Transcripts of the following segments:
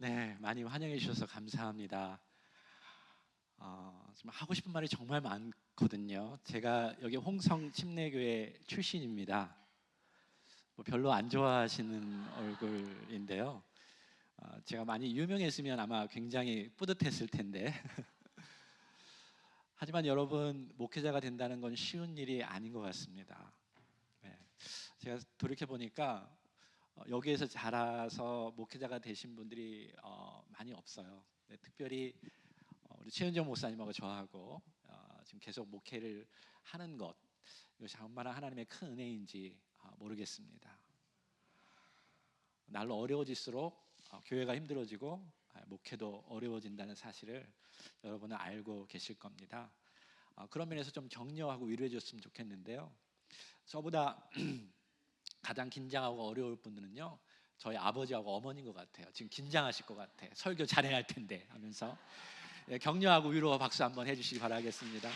네, 많이 환영해 주셔서 감사합니다. 좀 하고 싶은 말이 정말 많거든요. 제가 여기 홍성 침례교회 출신입니다. 뭐 별로 안 좋아하시는 얼굴인데요. 제가 많이 유명했으면 아마 굉장히 뿌듯했을 텐데 하지만 여러분, 목회자가 된다는 건 쉬운 일이 아닌 것 같습니다. 네, 제가 돌이켜 보니까 여기에서 자라서 목회자가 되신 분들이 많이 없어요. 네, 특별히 우리 최은정 목사님하고 저하고 지금 계속 목회를 하는 것, 이것이 얼마나 하나님의 큰 은혜인지 모르겠습니다. 날로 어려워질수록 교회가 힘들어지고 목회도 어려워진다는 사실을 여러분은 알고 계실 겁니다. 그런 면에서 좀 격려하고 위로해 줬으면 좋겠는데요. 저보다 가장 긴장하고 어려울 분들은요, 저희 아버지하고 어머니인 것 같아요. 지금 긴장하실 것 같아. 설교 잘해야 할 텐데 하면서 격려하고 위로 박수 한번 해주시기 바라겠습니다.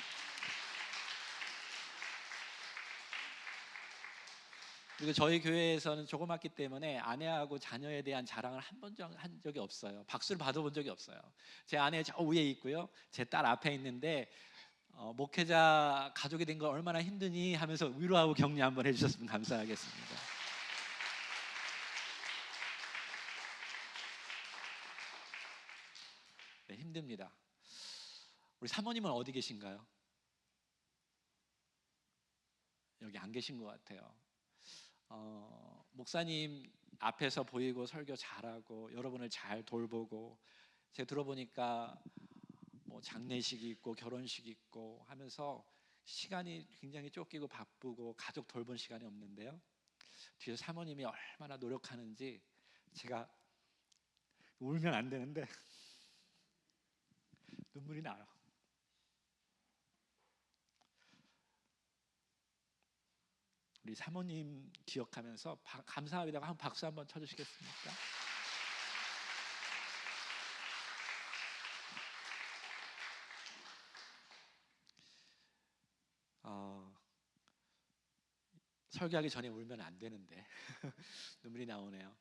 그리고 저희 교회에서는 조그맣기 때문에 아내하고 자녀에 대한 자랑을 한 번 한 적이 없어요. 박수를 받아본 적이 없어요. 제 아내 저 위에 있고요, 제 딸 앞에 있는데 목회자 가족이 된 거 얼마나 힘드니 하면서 위로하고 격려 한번 해주셨으면 감사하겠습니다. 네, 힘듭니다. 우리 사모님은 어디 계신가요? 여기 안 계신 것 같아요. 목사님 앞에서 보이고 설교 잘하고 여러분을 잘 돌보고, 제가 들어보니까 뭐 장례식이 있고 결혼식이 있고 하면서 시간이 굉장히 쫓기고 바쁘고 가족 돌본 시간이 없는데요, 뒤에서 사모님이 얼마나 노력하는지 제가 울면 안 되는데 눈물이 나요. 우리 사모님 기억하면서 감사합니다. 한 박수 한번 쳐주시겠습니까? 설교하기 전에 울면 안 되는데 눈물이 나오네요.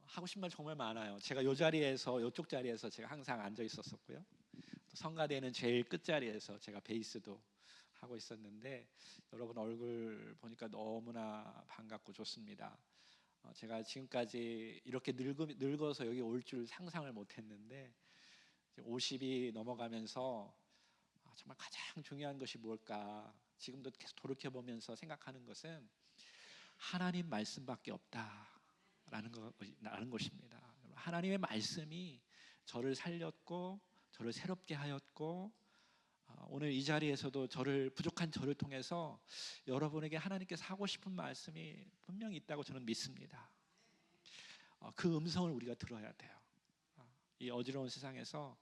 하고 싶은 말 정말 많아요. 제가 이 자리에서, 이쪽 자리에서 제가 항상 앉아 있었었고요, 또 성가대는 제일 끝자리에서 제가 베이스도 하고 있었는데 여러분 얼굴 보니까 너무나 반갑고 좋습니다. 제가 지금까지 이렇게 늙어서 여기 올 줄 상상을 못했는데 50이 넘어가면서 정말 가장 중요한 것이 뭘까, 지금도 계속 돌이켜보면서 생각하는 것은 하나님 말씀밖에 없다라는 것입니다. 하나님의 말씀이 저를 살렸고 저를 새롭게 하였고, 오늘 이 자리에서도 부족한 저를 통해서 여러분에게 하나님께서 하고 싶은 말씀이 분명히 있다고 저는 믿습니다. 그 음성을 우리가 들어야 돼요. 이 어지러운 세상에서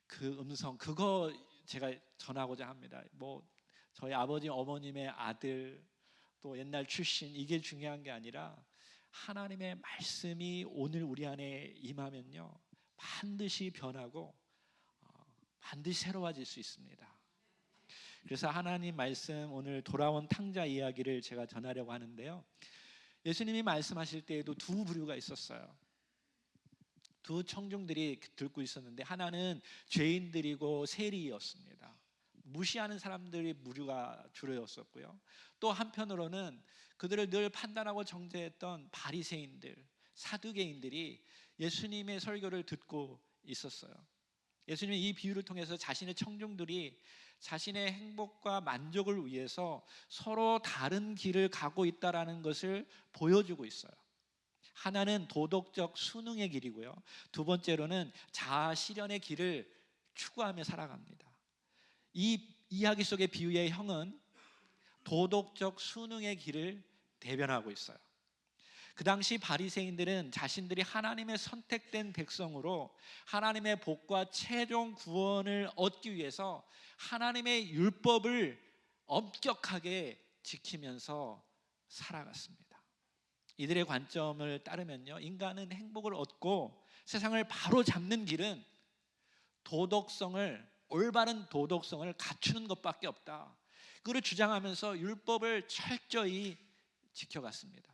그 음성, 그거 제가 전하고자 합니다. 뭐 저희 아버지 어머님의 아들, 또 옛날 출신, 이게 중요한 게 아니라 하나님의 말씀이 오늘 우리 안에 임하면요, 반드시 변하고 반드시 새로워질 수 있습니다. 그래서 하나님 말씀, 오늘 돌아온 탕자 이야기를 제가 전하려고 하는데요, 예수님이 말씀하실 때에도 두 부류가 있었어요. 두 청중들이 듣고 있었는데, 하나는 죄인들이고 세리였습니다. 무시하는 사람들이 무류가 주로였었고요, 또 한편으로는 그들을 늘 판단하고 정죄했던 바리새인들, 사두개인들이 예수님의 설교를 듣고 있었어요. 예수님은 이 비유를 통해서 자신의 청중들이 자신의 행복과 만족을 위해서 서로 다른 길을 가고 있다는 것을 보여주고 있어요. 하나는 도덕적 순응의 길이고요, 두 번째로는 자아 실현의 길을 추구하며 살아갑니다. 이 이야기 속의 비유의 형은 도덕적 순응의 길을 대변하고 있어요. 그 당시 바리새인들은 자신들이 하나님의 선택된 백성으로 하나님의 복과 최종 구원을 얻기 위해서 하나님의 율법을 엄격하게 지키면서 살아갔습니다. 이들의 관점을 따르면요, 인간은 행복을 얻고 세상을 바로 잡는 길은 올바른 도덕성을 갖추는 것밖에 없다, 그걸 주장하면서 율법을 철저히 지켜갔습니다.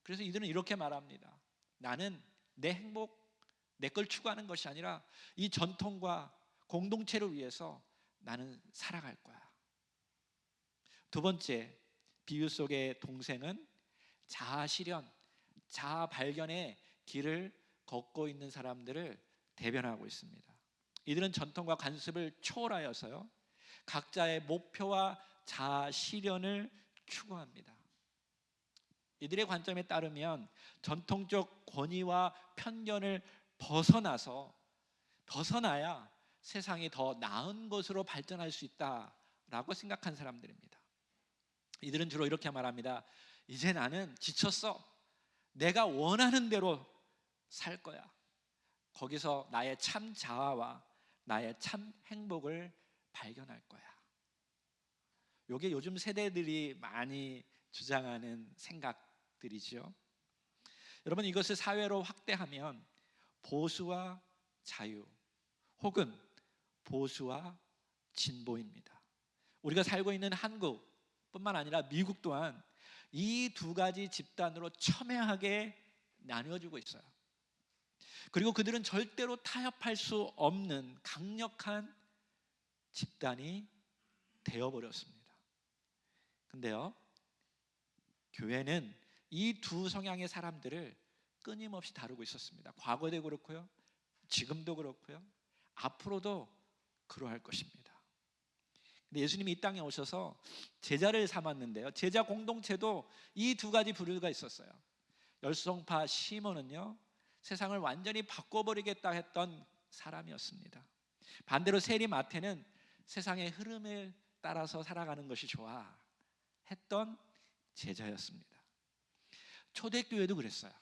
그래서 이들은 이렇게 말합니다. 나는 내 행복, 내 걸 추구하는 것이 아니라 이 전통과 공동체를 위해서 나는 살아갈 거야. 두 번째, 비유 속의 동생은 자아 실현, 자아 발견의 길을 걷고 있는 사람들을 대변하고 있습니다. 이들은 전통과 관습을 초월하여서요, 각자의 목표와 자아 실현을 추구합니다. 이들의 관점에 따르면 전통적 권위와 편견을 벗어나야 세상이 더 나은 것으로 발전할 수 있다라고 생각한 사람들입니다. 이들은 주로 이렇게 말합니다. 이제 나는 지쳤어. 내가 원하는 대로 살 거야. 거기서 나의 참 자아와 나의 참 행복을 발견할 거야. 이게 요즘 세대들이 많이 주장하는 생각들이죠. 여러분, 이것을 사회로 확대하면 보수와 자유 혹은 보수와 진보입니다. 우리가 살고 있는 한국뿐만 아니라 미국 또한 이 두 가지 집단으로 첨예하게 나누어지고 있어요. 그리고 그들은 절대로 타협할 수 없는 강력한 집단이 되어버렸습니다. 근데요, 교회는 이 두 성향의 사람들을 끊임없이 다루고 있었습니다. 과거도 그렇고요, 지금도 그렇고요, 앞으로도 그러할 것입니다. 근데 예수님이 이 땅에 오셔서 제자를 삼았는데요, 제자 공동체도 이 두 가지 부류가 있었어요. 열성파 시몬은요, 세상을 완전히 바꿔버리겠다 했던 사람이었습니다. 반대로 세리 마태는 세상의 흐름을 따라서 살아가는 것이 좋아 했던 제자였습니다. 초대교회도 그랬어요.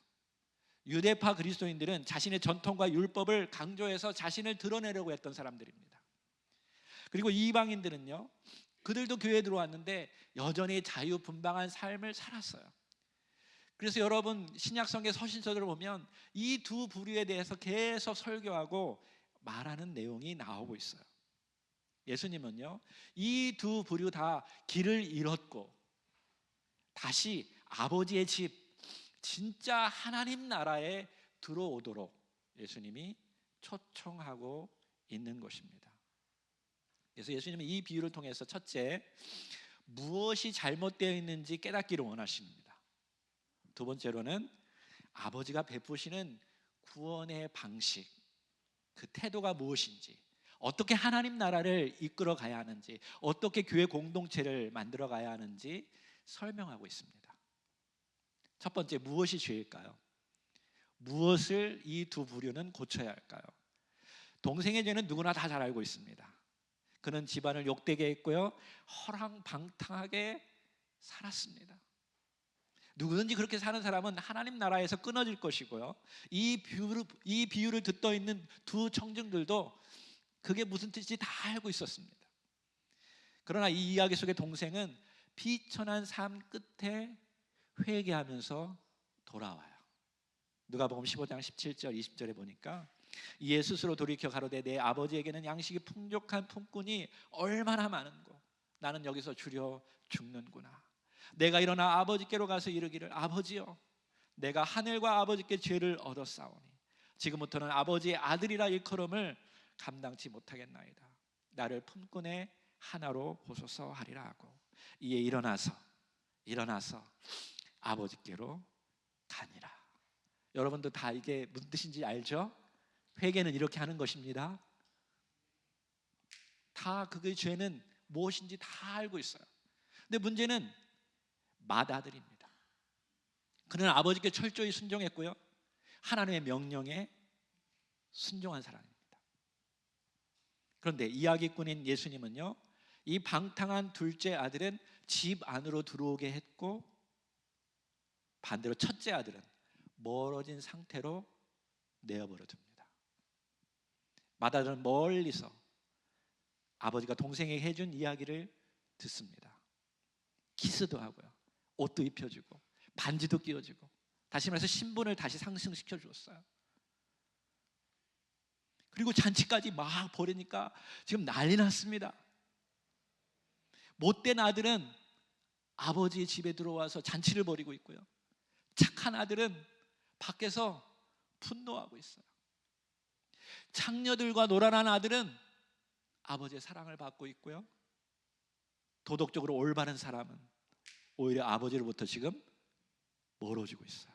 유대파 그리스도인들은 자신의 전통과 율법을 강조해서 자신을 드러내려고 했던 사람들입니다. 그리고 이방인들은요, 그들도 교회에 들어왔는데 여전히 자유분방한 삶을 살았어요. 그래서 여러분, 신약성경 서신서들을 보면 이 두 부류에 대해서 계속 설교하고 말하는 내용이 나오고 있어요. 예수님은요, 이 두 부류 다 길을 잃었고 다시 아버지의 집, 진짜 하나님 나라에 들어오도록 예수님이 초청하고 있는 것입니다. 그래서 예수님은 이 비유를 통해서 첫째, 무엇이 잘못되어 있는지 깨닫기를 원하십니다. 두 번째로는 아버지가 베푸시는 구원의 방식, 그 태도가 무엇인지, 어떻게 하나님 나라를 이끌어 가야 하는지, 어떻게 교회 공동체를 만들어 가야 하는지 설명하고 있습니다. 첫 번째, 무엇이 죄일까요? 무엇을 이 두 부류는 고쳐야 할까요? 동생의 죄는 누구나 다 잘 알고 있습니다. 그는 집안을 욕되게 했고요, 허랑방탕하게 살았습니다. 누구든지 그렇게 사는 사람은 하나님 나라에서 끊어질 것이고요, 이 비유를 듣고 있는 두 청중들도 그게 무슨 뜻인지 다 알고 있었습니다. 그러나 이 이야기 속의 동생은 비천한 삶 끝에 회개하면서 돌아와요. 누가복음 15장 17절 20절에 보니까 이에 스스로 돌이켜 가로되 내 아버지에게는 양식이 풍족한 품꾼이 얼마나 많은고 나는 여기서 주려 죽는구나. 내가 일어나 아버지께로 가서 이르기를 아버지여, 내가 하늘과 아버지께 죄를 얻었사오니 지금부터는 아버지의 아들이라 일컬음을 감당치 못하겠나이다. 나를 품꾼의 하나로 보소서 하리라 하고 이에 일어나서 아버지께로 가니라. 여러분도 다 이게 무슨 뜻인지 알죠? 회개는 이렇게 하는 것입니다. 다 그의 죄는 무엇인지 다 알고 있어요. 근데 문제는 맏아들입니다. 그는 아버지께 철저히 순종했고요, 하나님의 명령에 순종한 사람입니다. 그런데 이야기꾼인 예수님은요, 이 방탕한 둘째 아들은 집 안으로 들어오게 했고 반대로 첫째 아들은 멀어진 상태로 내어버려 둡니다. 맏아들은 멀리서 아버지가 동생에게 해준 이야기를 듣습니다. 키스도 하고요, 옷도 입혀주고 반지도 끼워주고, 다시 말해서 신분을 다시 상승시켜 주었어요. 그리고 잔치까지 막 벌이니까 지금 난리 났습니다. 못된 아들은 아버지의 집에 들어와서 잔치를 벌이고 있고요, 착한 아들은 밖에서 분노하고 있어요. 창녀들과 놀아난 아들은 아버지의 사랑을 받고 있고요, 도덕적으로 올바른 사람은 오히려 아버지로부터 지금 멀어지고 있어요.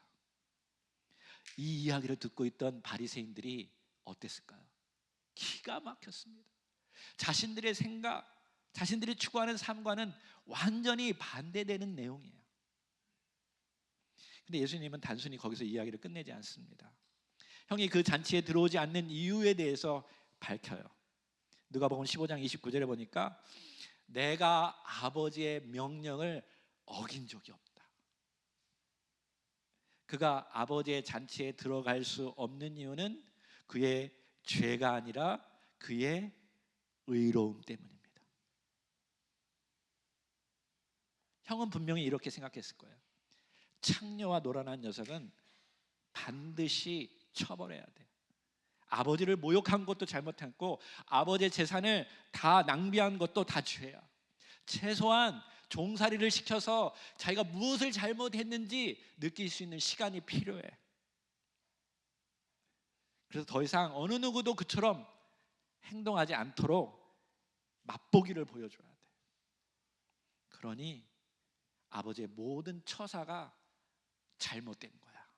이 이야기를 듣고 있던 바리새인들이 어땠을까요? 기가 막혔습니다. 자신들의 생각, 자신들이 추구하는 삶과는 완전히 반대되는 내용이에요. 근데 예수님은 단순히 거기서 이야기를 끝내지 않습니다. 형이 그 잔치에 들어오지 않는 이유에 대해서 밝혀요. 누가복음 15장 29절에 보니까 내가 아버지의 명령을 어긴 적이 없다. 그가 아버지의 잔치에 들어갈 수 없는 이유는 그의 죄가 아니라 그의 의로움 때문입니다. 형은 분명히 이렇게 생각했을 거예요. 창녀와 노란한 녀석은 반드시 처벌해야 돼. 아버지를 모욕한 것도 잘못했고 아버지의 재산을 다 낭비한 것도 다 죄야. 최소한 종살이를 시켜서 자기가 무엇을 잘못했는지 느낄 수 있는 시간이 필요해. 그래서 더 이상 어느 누구도 그처럼 행동하지 않도록 맛보기를 보여줘야 돼. 그러니 아버지의 모든 처사가 잘못된 거야.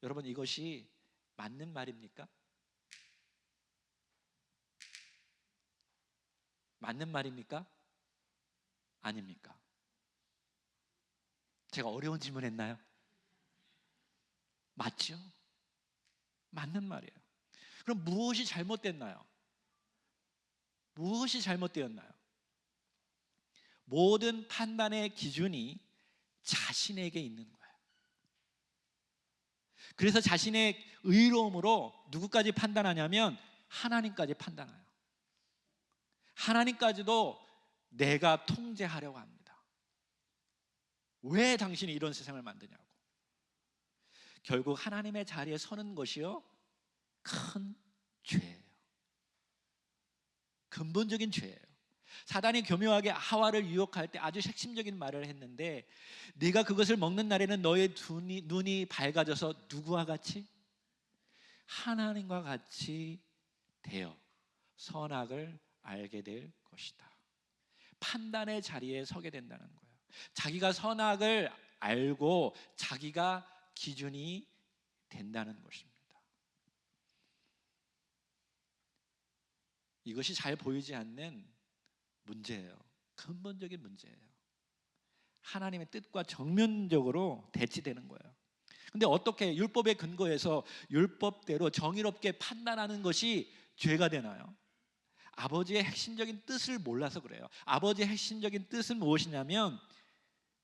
여러분, 이것이 맞는 말입니까? 맞는 말입니까? 아닙니까? 제가 어려운 질문 했나요? 맞죠? 맞는 말이에요. 그럼 무엇이 잘못됐나요? 무엇이 잘못되었나요? 모든 판단의 기준이 자신에게 있는 거예요. 그래서 자신의 의로움으로 누구까지 판단하냐면 하나님까지 판단해요. 하나님까지도 내가 통제하려고 합니다. 왜 당신이 이런 세상을 만드냐고. 결국 하나님의 자리에 서는 것이요, 큰 죄예요. 근본적인 죄예요. 사단이 교묘하게 하와를 유혹할 때 아주 핵심적인 말을 했는데, 네가 그것을 먹는 날에는 너의 눈이 밝아져서 누구와 같이? 하나님과 같이 되어 선악을 알게 될 것이다. 판단의 자리에 서게 된다는 거예요. 자기가 선악을 알고 자기가 기준이 된다는 것입니다. 이것이 잘 보이지 않는 문제예요. 근본적인 문제예요. 하나님의 뜻과 정면적으로 대치되는 거예요. 근데 어떻게 율법에 근거해서 율법대로 정의롭게 판단하는 것이 죄가 되나요? 아버지의 핵심적인 뜻을 몰라서 그래요. 아버지의 핵심적인 뜻은 무엇이냐면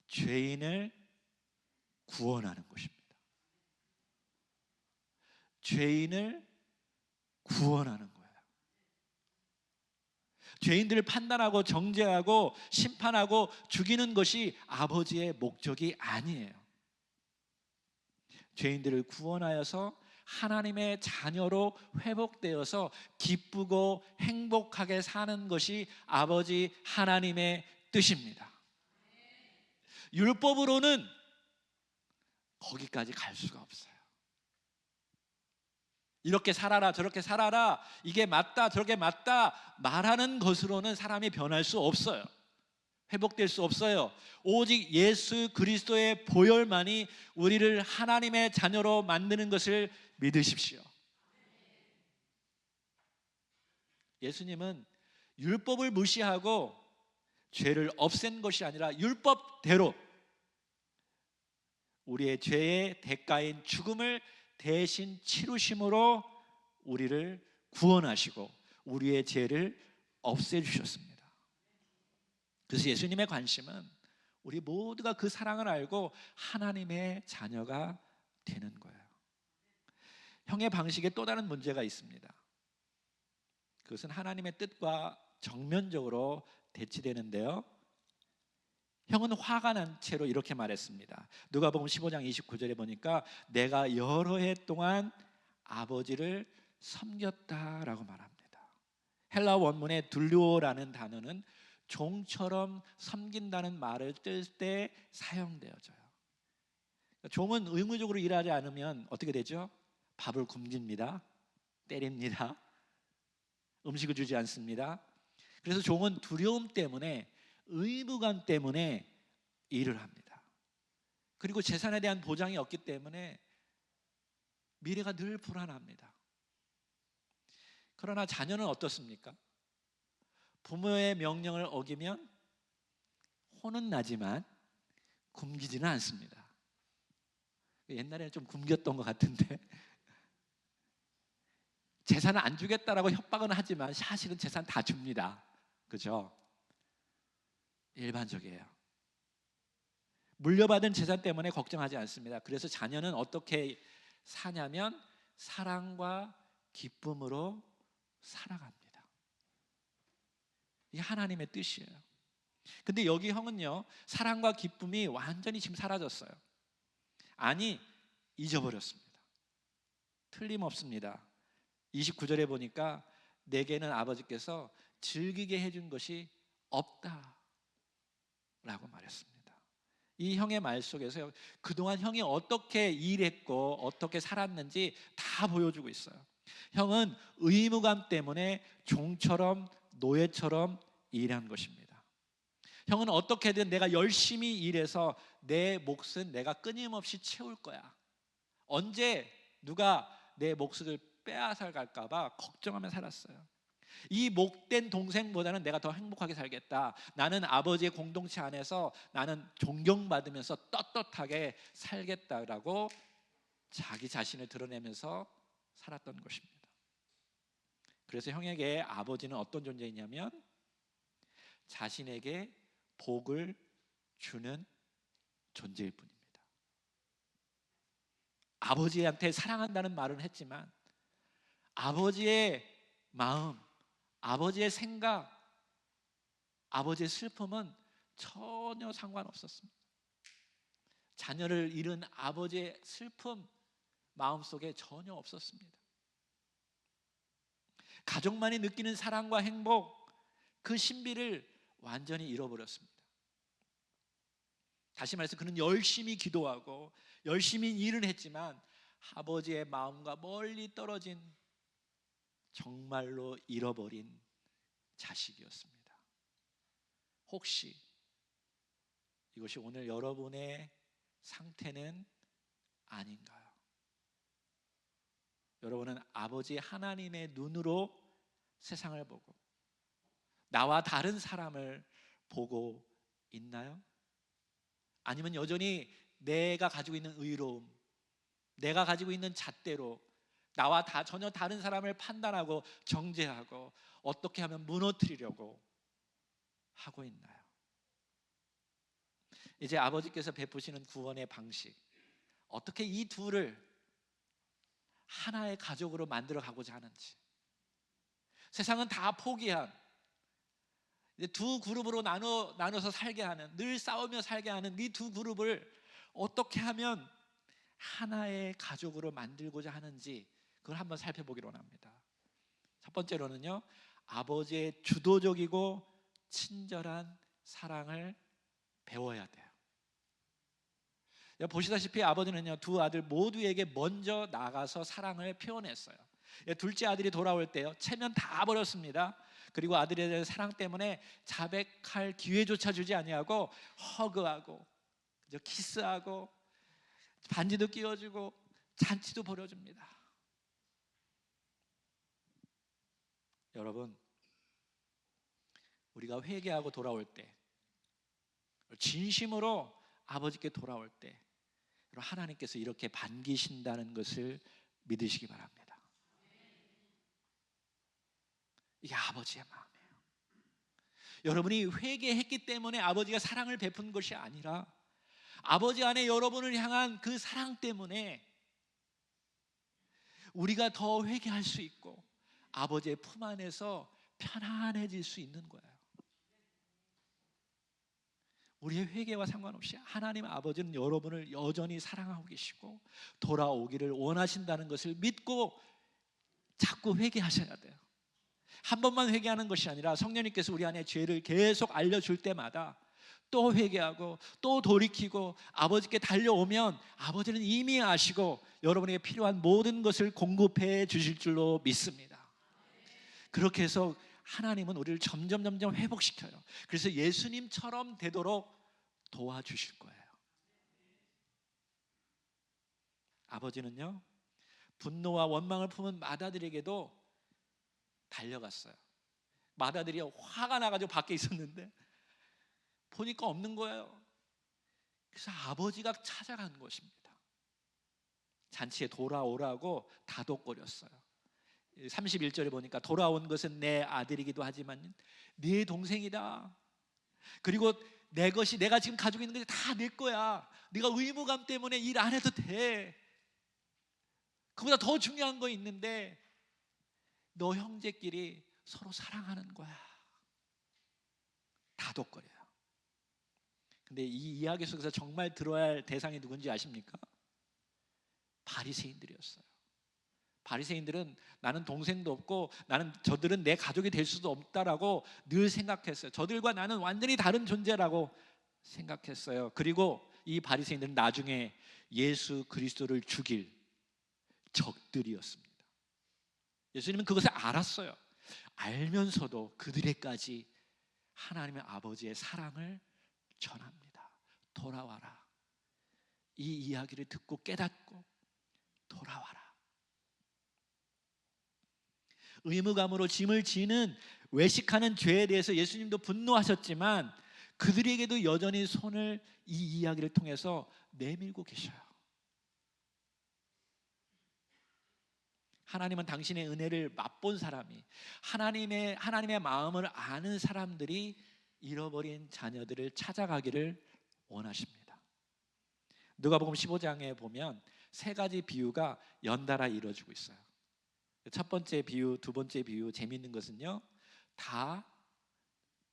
죄인을 구원하는 것입니다. 죄인을 구원하는 거예요. 죄인들을 판단하고 정죄하고 심판하고 죽이는 것이 아버지의 목적이 아니에요. 죄인들을 구원하여서 하나님의 자녀로 회복되어서 기쁘고 행복하게 사는 것이 아버지 하나님의 뜻입니다. 율법으로는 거기까지 갈 수가 없어요. 이렇게 살아라 저렇게 살아라, 이게 맞다 저렇게 맞다 말하는 것으로는 사람이 변할 수 없어요. 회복될 수 없어요. 오직 예수 그리스도의 보혈만이 우리를 하나님의 자녀로 만드는 것을 믿으십시오. 예수님은 율법을 무시하고 죄를 없앤 것이 아니라 율법대로 우리의 죄의 대가인 죽음을 대신 치루심으로 우리를 구원하시고 우리의 죄를 없애주셨습니다. 그래서 예수님의 관심은 우리 모두가 그 사랑을 알고 하나님의 자녀가 되는 거예요. 형의 방식에 또 다른 문제가 있습니다. 그것은 하나님의 뜻과 정면적으로 대치되는데요, 형은 화가 난 채로 이렇게 말했습니다. 누가복음 15장 29절에 보니까 내가 여러 해 동안 아버지를 섬겼다라고 말합니다. 헬라 원문의 둘루오라는 단어는 종처럼 섬긴다는 말을 뜰 때 사용되어져요. 종은 의무적으로 일하지 않으면 어떻게 되죠? 밥을 굶깁니다. 때립니다. 음식을 주지 않습니다. 그래서 종은 두려움 때문에, 의무감 때문에 일을 합니다. 그리고 재산에 대한 보장이 없기 때문에 미래가 늘 불안합니다. 그러나 자녀는 어떻습니까? 부모의 명령을 어기면 혼은 나지만 굶기지는 않습니다. 옛날에는 좀 굶겼던 것 같은데, 재산을 안 주겠다라고 협박은 하지만 사실은 재산 다 줍니다. 그죠? 일반적이에요. 물려받은 재산 때문에 걱정하지 않습니다. 그래서 자녀는 어떻게 사냐면 사랑과 기쁨으로 살아갑니다. 이게 하나님의 뜻이에요. 근데 여기 형은요, 사랑과 기쁨이 완전히 지금 사라졌어요. 아니, 잊어버렸습니다. 틀림없습니다. 29절에 보니까 내게는 아버지께서 즐기게 해준 것이 없다 라고 말했습니다. 이 형의 말 속에서 그동안 형이 어떻게 일했고 어떻게 살았는지 다 보여주고 있어요. 형은 의무감 때문에 종처럼 노예처럼 일한 것입니다. 형은 어떻게든 내가 열심히 일해서 내 몫은 내가 끊임없이 채울 거야. 언제 누가 내 몫을 빼앗아 갈까 봐 걱정하며 살았어요. 이 목된 동생보다는 내가 더 행복하게 살겠다. 나는 아버지의 공동체 안에서 나는 존경받으면서 떳떳하게 살겠다라고 자기 자신을 드러내면서 살았던 것입니다. 그래서 형에게 아버지는 어떤 존재이냐면 자신에게 복을 주는 존재일 뿐입니다. 아버지한테 사랑한다는 말은 했지만 아버지의 마음, 아버지의 생각, 아버지의 슬픔은 전혀 상관없었습니다. 자녀를 잃은 아버지의 슬픔 마음속에 전혀 없었습니다. 가족만이 느끼는 사랑과 행복, 그 신비를 완전히 잃어버렸습니다. 다시 말해서 그는 열심히 기도하고 열심히 일을 했지만 아버지의 마음과 멀리 떨어진, 정말로 잃어버린 자식이었습니다. 혹시 이것이 오늘 여러분의 상태는 아닌가요? 여러분은 아버지 하나님의 눈으로 세상을 보고 나와 다른 사람을 보고 있나요? 아니면 여전히 내가 가지고 있는 의로움, 내가 가지고 있는 잣대로 나와 전혀 다른 사람을 판단하고 정죄하고 어떻게 하면 무너뜨리려고 하고 있나요? 이제 아버지께서 베푸시는 구원의 방식, 어떻게 이 둘을 하나의 가족으로 만들어 가고자 하는지, 세상은 다 포기한 두 그룹으로 나눠서 살게 하는, 늘 싸우며 살게 하는 이 두 그룹을 어떻게 하면 하나의 가족으로 만들고자 하는지 그걸 한번 살펴보기로 합니다. 첫 번째로는요, 아버지의 주도적이고 친절한 사랑을 배워야 돼요. 보시다시피 아버지는요, 두 아들 모두에게 먼저 나가서 사랑을 표현했어요. 둘째 아들이 돌아올 때요, 체면 다 버렸습니다. 그리고 아들에 대한 사랑 때문에 자백할 기회조차 주지 아니하고 허그하고 키스하고 반지도 끼워주고 잔치도 벌여줍니다. 여러분, 우리가 회개하고 돌아올 때, 진심으로 아버지께 돌아올 때 하나님께서 이렇게 반기신다는 것을 믿으시기 바랍니다. 이게 아버지의 마음이에요. 여러분이 회개했기 때문에 아버지가 사랑을 베푼 것이 아니라 아버지 안에 여러분을 향한 그 사랑 때문에 우리가 더 회개할 수 있고 아버지의 품 안에서 편안해질 수 있는 거예요. 우리의 회개와 상관없이 하나님 아버지는 여러분을 여전히 사랑하고 계시고 돌아오기를 원하신다는 것을 믿고 자꾸 회개하셔야 돼요. 한 번만 회개하는 것이 아니라 성령님께서 우리 안에 죄를 계속 알려줄 때마다 또 회개하고 또 돌이키고 아버지께 달려오면 아버지는 이미 아시고 여러분에게 필요한 모든 것을 공급해 주실 줄로 믿습니다. 그렇게 해서 하나님은 우리를 점점 회복시켜요. 그래서 예수님처럼 되도록 도와주실 거예요. 아버지는요, 분노와 원망을 품은 마다들에게도 달려갔어요. 마다들이 화가 나가지고 밖에 있었는데 보니까 없는 거예요. 그래서 아버지가 찾아간 것입니다. 잔치에 돌아오라고 다독거렸어요. 31절에 보니까 돌아온 것은 내 아들이기도 하지만 네 동생이다. 그리고 내 것이, 내가 지금 가지고 있는 것이 다 내 거야. 네가 의무감 때문에 일 안 해도 돼. 그보다 더 중요한 거 있는데 너 형제끼리 서로 사랑하는 거야. 다독거려요. 근데 이 이야기 속에서 정말 들어야 할 대상이 누군지 아십니까? 바리새인들이었어요. 바리새인들은 나는 동생도 없고 저들은 내 가족이 될 수도 없다라고 늘 생각했어요. 저들과 나는 완전히 다른 존재라고 생각했어요. 그리고 이 바리새인들은 나중에 예수 그리스도를 죽일 적들이었습니다. 예수님은 그것을 알았어요. 알면서도 그들에까지 하나님의 아버지의 사랑을 전합니다. 돌아와라. 이 이야기를 듣고 깨닫고 돌아와라. 의무감으로 짐을 지는 외식하는 죄에 대해서 예수님도 분노하셨지만 그들에게도 여전히 손을 이 이야기를 통해서 내밀고 계셔요. 하나님은 당신의 은혜를 맛본 사람이, 하나님의 마음을 아는 사람들이 잃어버린 자녀들을 찾아가기를 원하십니다. 누가복음 15장에 보면 세 가지 비유가 연달아 이루어지고 있어요. 첫 번째 비유, 두 번째 비유, 재미있는 것은요, 다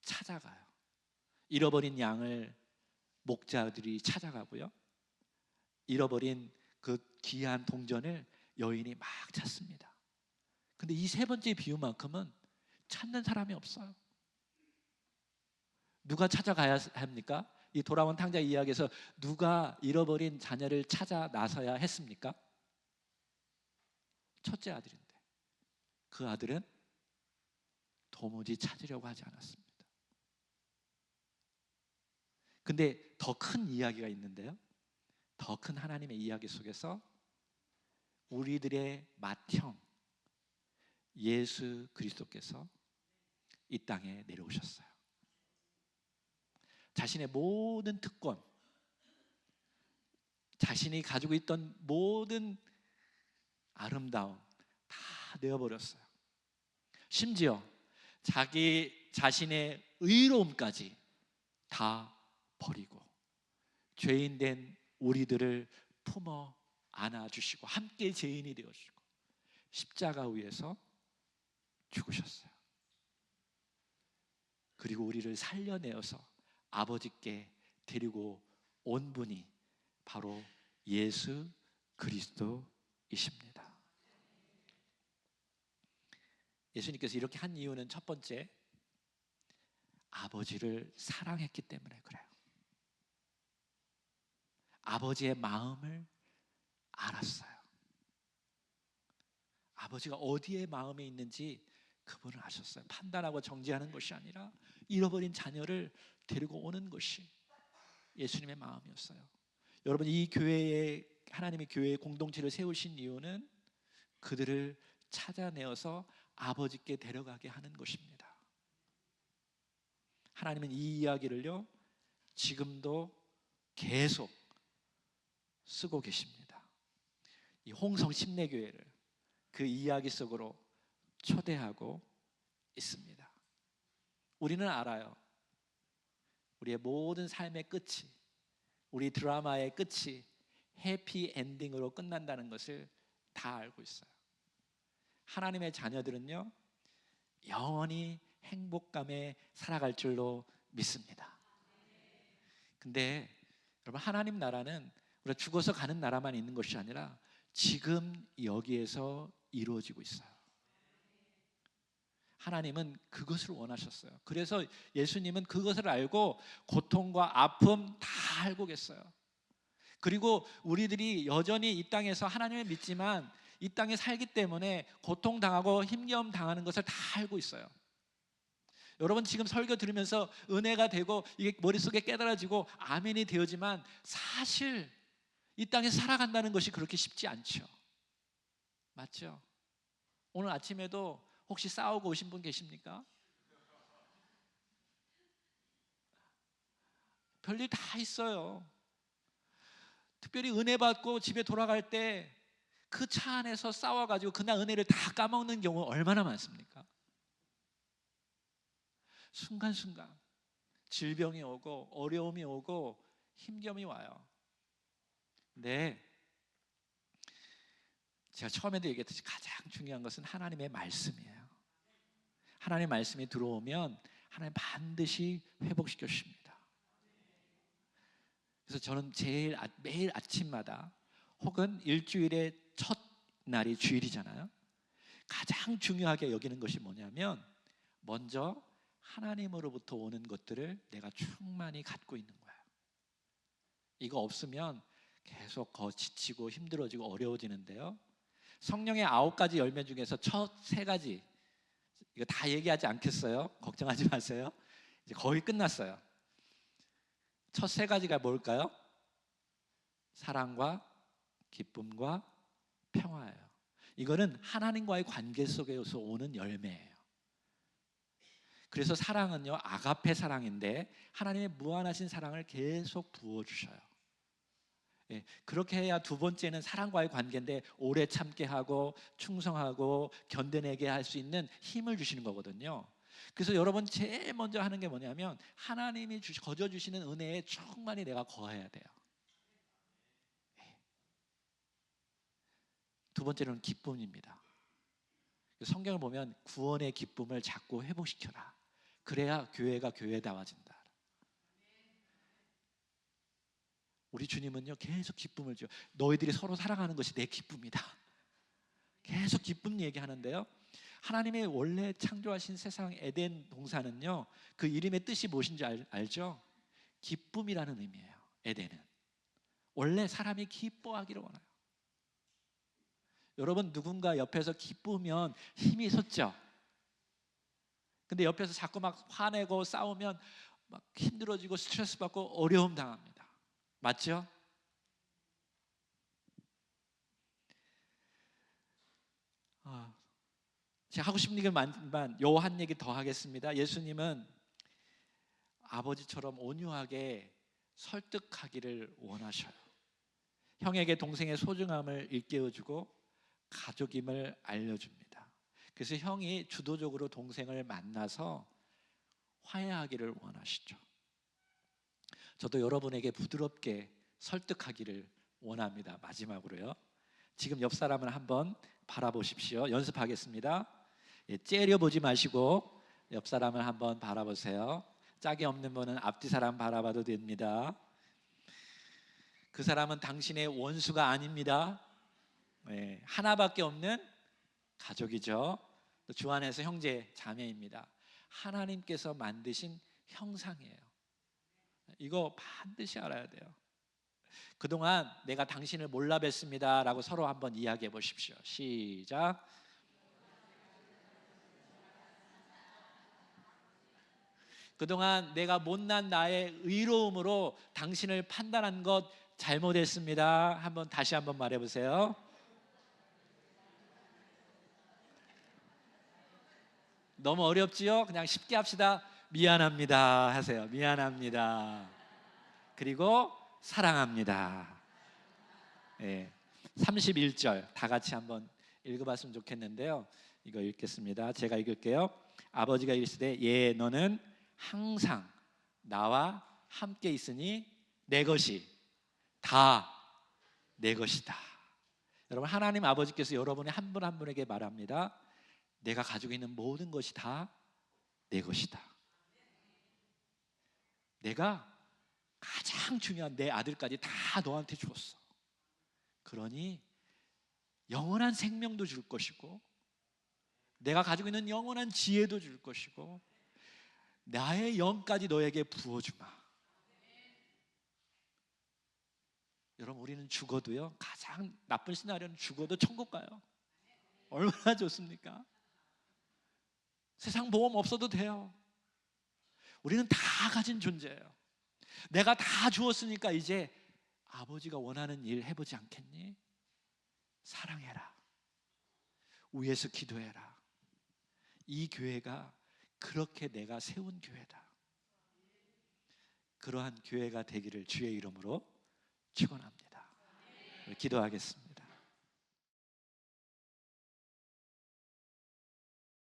찾아가요. 잃어버린 양을 목자들이 찾아가고요, 잃어버린 그 귀한 동전을 여인이 막 찾습니다. 근데 이 세 번째 비유만큼은 찾는 사람이 없어요. 누가 찾아가야 합니까? 이 돌아온 탕자 이야기에서 누가 잃어버린 자녀를 찾아 나서야 했습니까? 첫째 아들인데 그 아들은 도무지 찾으려고 하지 않았습니다. 근데 더 큰 이야기가 있는데요, 더 큰 하나님의 이야기 속에서 우리들의 맏형 예수 그리스도께서 이 땅에 내려오셨어요. 자신의 모든 특권, 자신이 가지고 있던 모든 아름다움 다 내어버렸어요. 심지어 자기 자신의 의로움까지 다 버리고 죄인 된 우리들을 품어 안아주시고 함께 죄인이 되어주시고 십자가 위에서 죽으셨어요. 그리고 우리를 살려내어서 아버지께 데리고 온 분이 바로 예수 그리스도이십니다. 예수님께서 이렇게 한 이유는 첫 번째, 아버지를 사랑했기 때문에 그래요. 아버지의 마음을 알았어요. 아버지가 어디에 마음이 있는지 그분을 아셨어요. 판단하고 정죄하는 것이 아니라 잃어버린 자녀를 데리고 오는 것이 예수님의 마음이었어요. 여러분, 이 교회에, 하나님의 교회의 공동체를 세우신 이유는 그들을 찾아내어서 아버지께 데려가게 하는 것입니다. 하나님은 이 이야기를요, 지금도 계속 쓰고 계십니다. 이 홍성 심내교회를 그 이야기 속으로 초대하고 있습니다. 우리는 알아요. 우리의 모든 삶의 끝이, 우리 드라마의 끝이 해피 엔딩으로 끝난다는 것을 다 알고 있어요. 하나님의 자녀들은요, 영원히 행복감에 살아갈 줄로 믿습니다. 근데 여러분, 하나님 나라는 우리가 죽어서 가는 나라만 있는 것이 아니라 지금 여기에서 이루어지고 있어요. 하나님은 그것을 원하셨어요. 그래서 예수님은 그것을 알고 고통과 아픔 다 알고 계세요. 그리고 우리들이 여전히 이 땅에서 하나님을 믿지만 이 땅에 살기 때문에 고통당하고 힘겨움 당하는 것을 다 알고 있어요. 여러분 지금 설교 들으면서 은혜가 되고 이게 머릿속에 깨달아지고 아멘이 되어지만 사실 이 땅에 살아간다는 것이 그렇게 쉽지 않죠. 맞죠? 오늘 아침에도 혹시 싸우고 오신 분 계십니까? 별일 다 있어요. 특별히 은혜 받고 집에 돌아갈 때 그 차 안에서 싸워가지고 그날 은혜를 다 까먹는 경우 얼마나 많습니까? 순간순간 질병이 오고 어려움이 오고 힘겨움이 와요. 근데 제가 처음에도 얘기했듯이 가장 중요한 것은 하나님의 말씀이에요. 하나님의 말씀이 들어오면 하나님 반드시 회복시켜 주십니다. 그래서 저는 매일 아침마다 혹은 일주일의 첫 날이 주일이잖아요. 가장 중요하게 여기는 것이 뭐냐면 먼저 하나님으로부터 오는 것들을 내가 충만히 갖고 있는 거예요. 이거 없으면 계속 지치고 힘들어지고 어려워지는데요. 성령의 9가지 열매 중에서 첫 3가지 이거 다 얘기하지 않겠어요? 걱정하지 마세요. 이제 거의 끝났어요. 첫 3가지가 뭘까요? 사랑과 기쁨과 평화예요. 이거는 하나님과의 관계 속에서 오는 열매예요. 그래서 사랑은요 아가페 사랑인데 하나님의 무한하신 사랑을 계속 부어주셔요. 예, 그렇게 해야 두 번째는 사랑과의 관계인데 오래 참게 하고 충성하고 견뎌내게 할 수 있는 힘을 주시는 거거든요. 그래서 여러분 제일 먼저 하는 게 뭐냐면 하나님이 거저 주시는 은혜에 충만히 내가 거해야 돼요. 두 번째로는 기쁨입니다. 성경을 보면 구원의 기쁨을 자꾸 회복시켜라. 그래야 교회가 교회다워진다. 우리 주님은요 계속 기쁨을 줘요. 너희들이 서로 사랑하는 것이 내 기쁨이다. 계속 기쁨 얘기하는데요. 하나님의 원래 창조하신 세상 에덴 동산은요 그 이름의 뜻이 무엇인지 알죠? 기쁨이라는 의미예요. 에덴은 원래 사람이 기뻐하기를 원해요. 여러분 누군가 옆에서 기쁘면 힘이 솟죠. 근데 옆에서 자꾸 막 화내고 싸우면 막 힘들어지고 스트레스 받고 어려움 당합니다. 맞죠? 제가 하고 싶은 얘기 많지만 요 한 얘기 더 하겠습니다. 예수님은 아버지처럼 온유하게 설득하기를 원하셔요. 형에게 동생의 소중함을 일깨워주고 가족임을 알려줍니다. 그래서 형이 주도적으로 동생을 만나서 화해하기를 원하시죠. 저도 여러분에게 부드럽게 설득하기를 원합니다. 마지막으로요. 지금 옆 사람을 한번 바라보십시오. 연습하겠습니다. 째려보지 마시고 옆 사람을 한번 바라보세요. 짝이 없는 분은 앞뒤 사람 바라봐도 됩니다. 그 사람은 당신의 원수가 아닙니다. 하나밖에 없는 가족이죠. 또 주 안에서 형제 자매입니다. 하나님께서 만드신 형상이에요. 이거 반드시 알아야 돼요. 그동안 내가 당신을 몰라 뵀습니다 라고 서로 한번 이야기해 보십시오. 시작. 그동안 내가 못난 나의 의로움으로 당신을 판단한 것 잘못했습니다. 다시 한번 말해 보세요. 너무 어렵지요? 그냥 쉽게 합시다. 미안합니다 하세요. 미안합니다. 그리고 사랑합니다. 31절 다 같이 한번 읽어봤으면 좋겠는데요. 이거 읽겠습니다. 제가 읽을게요. 아버지가 이르시되 예 너는 항상 나와 함께 있으니 내 것이 다 내 것이다. 여러분 하나님 아버지께서 여러분의 한 분 한 분에게 말합니다. 내가 가지고 있는 모든 것이 다 내 것이다. 내가 가장 중요한 내 아들까지 다 너한테 주었어. 그러니 영원한 생명도 줄 것이고 내가 가지고 있는 영원한 지혜도 줄 것이고 나의 영까지 너에게 부어주마. 여러분, 우리는 죽어도요, 가장 나쁜 시나리오는 죽어도 천국 가요. 얼마나 좋습니까? 세상 보험 없어도 돼요. 우리는 다 가진 존재예요. 내가 다 주었으니까 이제 아버지가 원하는 일 해보지 않겠니? 사랑해라, 위에서 기도해라. 이 교회가 그렇게 내가 세운 교회다. 그러한 교회가 되기를 주의 이름으로 축원합니다. 기도하겠습니다.